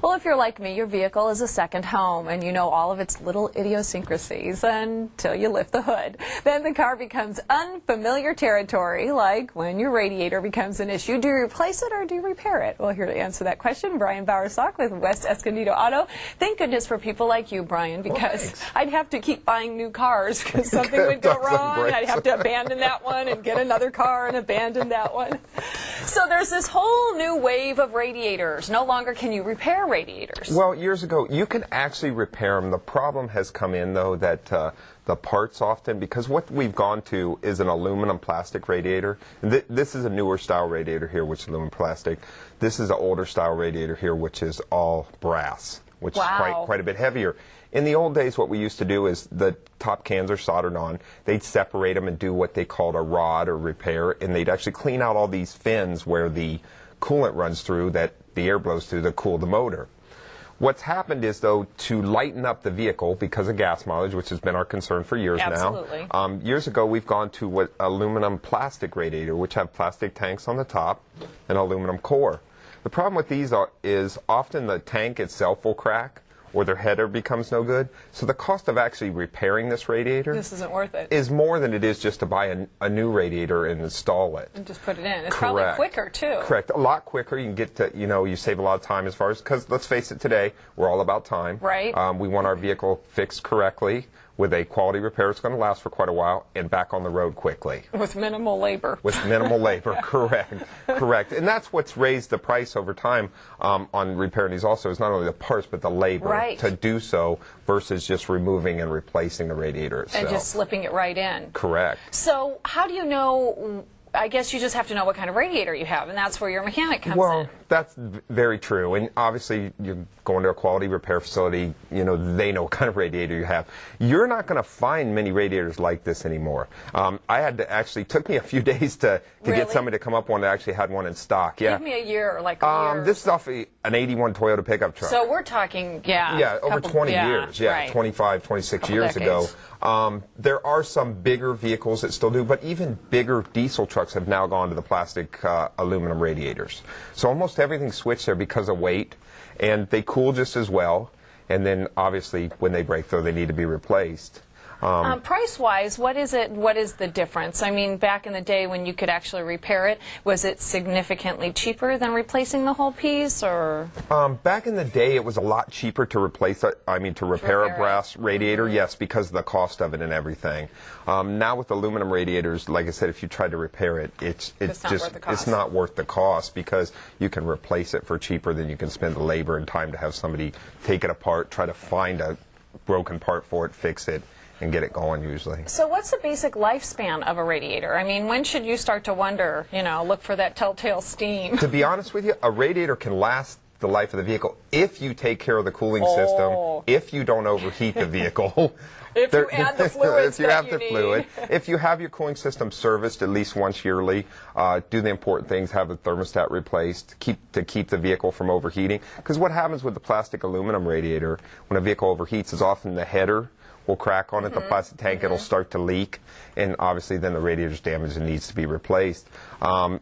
Well, if you're like me, your vehicle is a second home, and you know all of its little idiosyncrasies until you lift the hood. Then the car becomes unfamiliar territory, like when your radiator becomes an issue. Do you replace it or do you repair it? Well, here to answer that question, Brian Bowersock with West Escondido Auto. Thank goodness for people like you, Brian, because I'd have to keep buying new cars because something would go wrong. I'd have to abandon that one and get another car and abandon that one. So there's this whole new wave of radiators. No longer can you repair radiators. Well, years ago, you can actually repair them. The problem has come in, though, that the parts often, because what we've gone to is an aluminum plastic radiator. This is a newer style radiator here, which is aluminum plastic. This is an older style radiator here, which is all brass, which is quite a bit heavier. In the old days, what we used to do is the top cans are soldered on. They'd separate them and do what they called a rod or repair, and they'd actually clean out all these fins where the coolant runs through, that the air blows through to cool the motor. What's happened is, though, to lighten up the vehicle because of gas mileage, which has been our concern for years now. Years ago, we've gone to what aluminum plastic radiator, which have plastic tanks on the top and aluminum core. The problem with these is often the tank itself will crack, or their header becomes no good. So the cost of actually repairing this radiator isn't worth it. Is more than it is just to buy a new radiator and install it. And just put it in. It's probably quicker, too. Correct. A lot quicker. You can get to, you save a lot of time as far as, because let's face it, today, we're all about time. Right. We want our vehicle fixed correctly with a quality repair. It's going to last for quite a while and back on the road quickly. With minimal labor. With minimal labor, correct. Correct. And that's what's raised the price over time on repairing these also, is not only the parts but the labor to do so versus just removing and replacing the radiator itself. And just slipping it right in. Correct. So how do you know? I guess you just have to know what kind of radiator you have, and that's where your mechanic comes in. Well, that's very true. And obviously, you're going to a quality repair facility, they know what kind of radiator you have. You're not going to find many radiators like this anymore. I had to actually, took me a few days to get somebody to come up one that actually had one in stock. Yeah. Give me a year, like a year. This is off an 81 Toyota pickup truck. So we're talking, over 20 years. Yeah, 25, 26 years ago. There are some bigger vehicles that still do, but even bigger diesel trucks have now gone to the plastic aluminum radiators. So almost everything switched there because of weight, and they cool just as well. And then obviously when they break, though, they need to be replaced. Price-wise, what is it? What is the difference? I mean, back in the day when you could actually repair it, was it significantly cheaper than replacing the whole piece, or? Back in the day, it was a lot cheaper to replace it. I mean, to repair a brass radiator, yes, because of the cost of it and everything. Now with aluminum radiators, like I said, if you try to repair it, it's not worth the cost because you can replace it for cheaper than you can spend the labor and time to have somebody take it apart, try to find a broken part for it, fix it, and get it going usually. So what's the basic lifespan of a radiator? I mean, when should you start to wonder, look for that telltale steam? To be honest with you, a radiator can last the life of the vehicle if you take care of the cooling system, if you don't overheat the vehicle. If you add the fluids if you have your cooling system serviced at least once yearly, do the important things, have the thermostat replaced, to keep the vehicle from overheating. Because what happens with the plastic aluminum radiator when a vehicle overheats is often the header will crack on it, the plastic tank, it'll start to leak, and obviously then the radiator's damaged and needs to be replaced.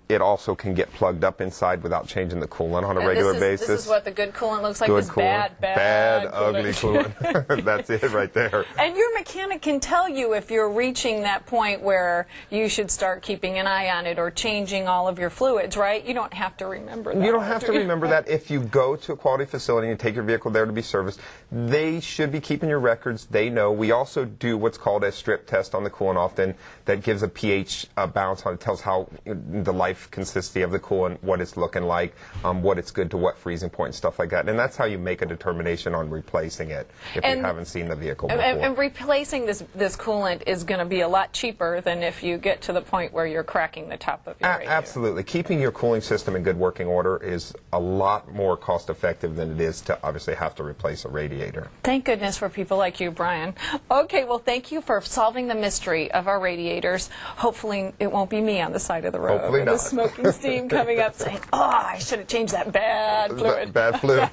It also can get plugged up inside without changing the coolant on a regular basis. This is what the good coolant looks like, good this coolant. bad ugly coolant. That's it right there. And your mechanic can tell you if you're reaching that point where you should start keeping an eye on it or changing all of your fluids, right? You don't have to remember that. You don't have to remember that. If you go to a quality facility and take your vehicle there to be serviced, they should be keeping your records. They know. We also do what's called a strip test on the coolant often that gives a pH balance on it, tells how the life consistency of the coolant, what it's looking like, what it's good to what freezing point and stuff like that. And that's how you make a determination on replacing it if you haven't seen the vehicle before. And replacing this coolant is going to be a lot cheaper than if you get to the point where you're cracking the top of your radiator. Absolutely. Keeping your cooling system in good working order is a lot more cost effective than it is to obviously have to replace a radiator. Thank goodness for people like you, Brian. Okay, well, thank you for solving the mystery of our radiators. Hopefully it won't be me on the side of the road. Hopefully not. With smoking steam coming up saying, I should have changed that bad fluid. Bad fluid.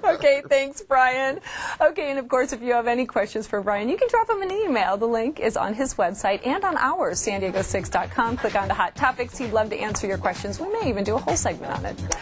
Okay, thanks, Brian. Okay, and of course, if you have any questions for Brian, you can drop him an email. The link is on his website and on ours, san diego6.com. Click on the Hot Topics. He'd love to answer your questions. We may even do a whole segment on it.